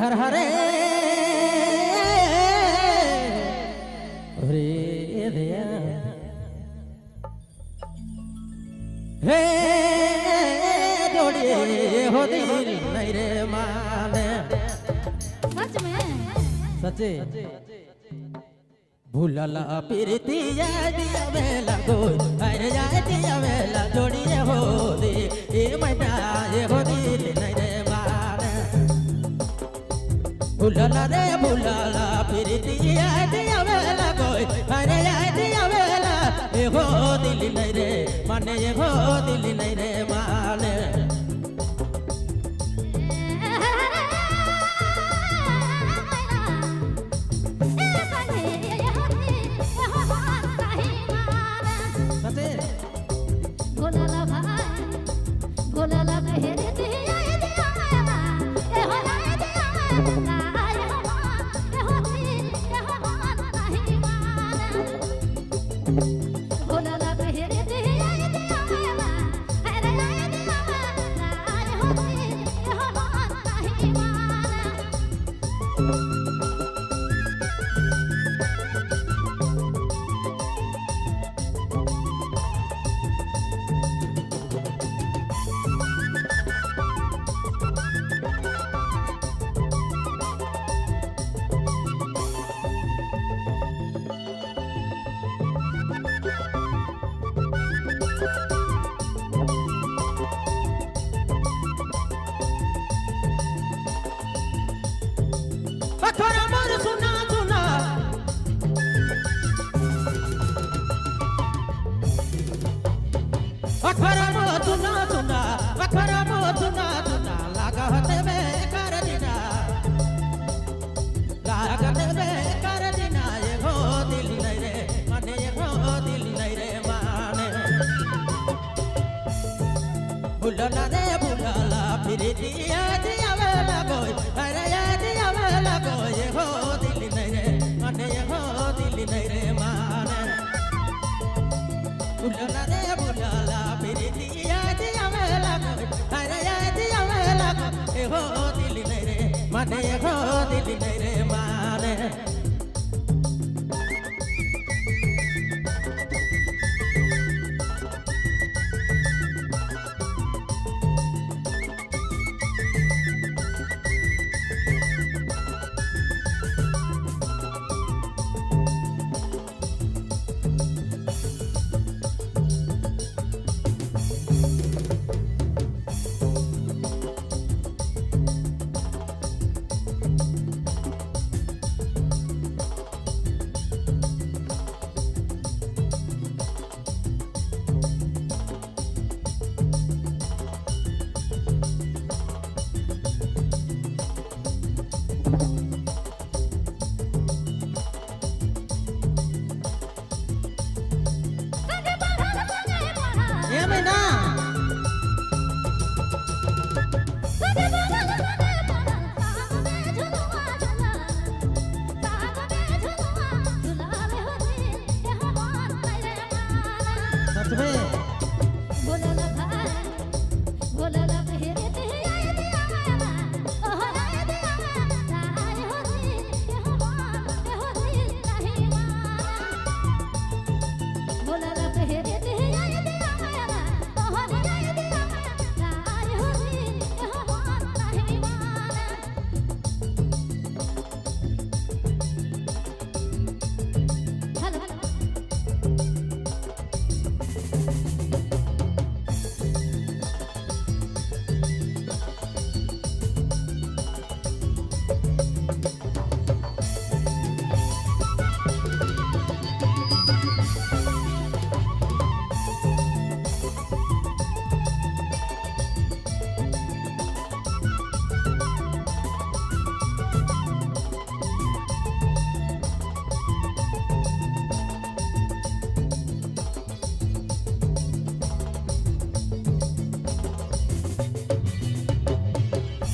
हर हरे रे दया हे जोड़ी हो दिल नहीं रे माने सच में सच्चे भूलला प्रीति दिया वेला गो अरे जाए दिया वेला जोड़ी हो दे ए मैना ये हो दिल नहीं रे माने भूलला रे भूलला प्रीति दिया वेला गो अरे जाए दिया वेला ये हो दिल नहीं रे माने ये हो दिल नहीं रे माने भूलला रे भूलला प्रीति दिया वेला गो अरे दिया वेला गो ये हो दिल नहीं रे माने ये हो दिल नहीं रे माने भूलला रे भूलला प्रीति दिया वेला गो अरे दिया वेला गो ये हो दिल नहीं रे माने ये हो दिल नहीं रे माने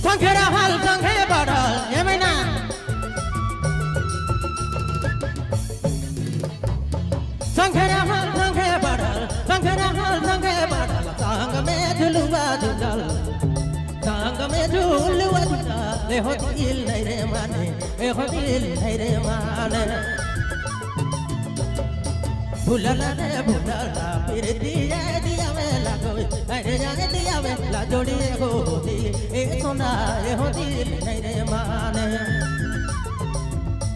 संघेरा हाल संघे बड़ल एमेना हो दिल नहीं रे माने हो दिल नहीं रे माने भूलला रे भूलला फिर दिया दिया वेला कोई अरे जाने दिया वेला जोड़िए हो दिल एक सोना हो दिल नहीं रे माने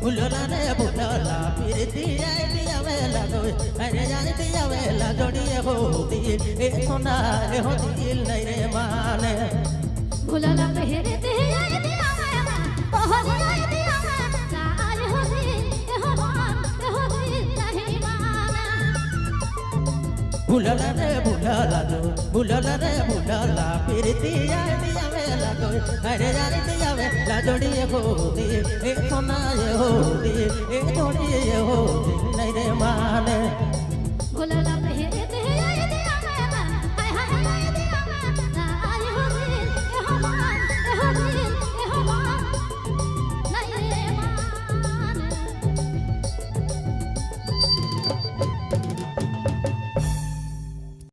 भूलला रे भूलला फिर दिया दिया वेला कोई अरे जाने दिया वेला जोड़िए हो दिल एक सोना हो दिल नहीं रे माने भूलला फिर दिया दिया वेला ओहो दिया दिया वेला आज हो दिल नहीं माना भूलला रे भूलला जो भूलला रे भूलला फिर दिया दिया वेला कोई अरे जाने दिया वेला जोड़िए हो दिल एक सोना हो दिल एक जोड़िए हो दिल नहीं रे माने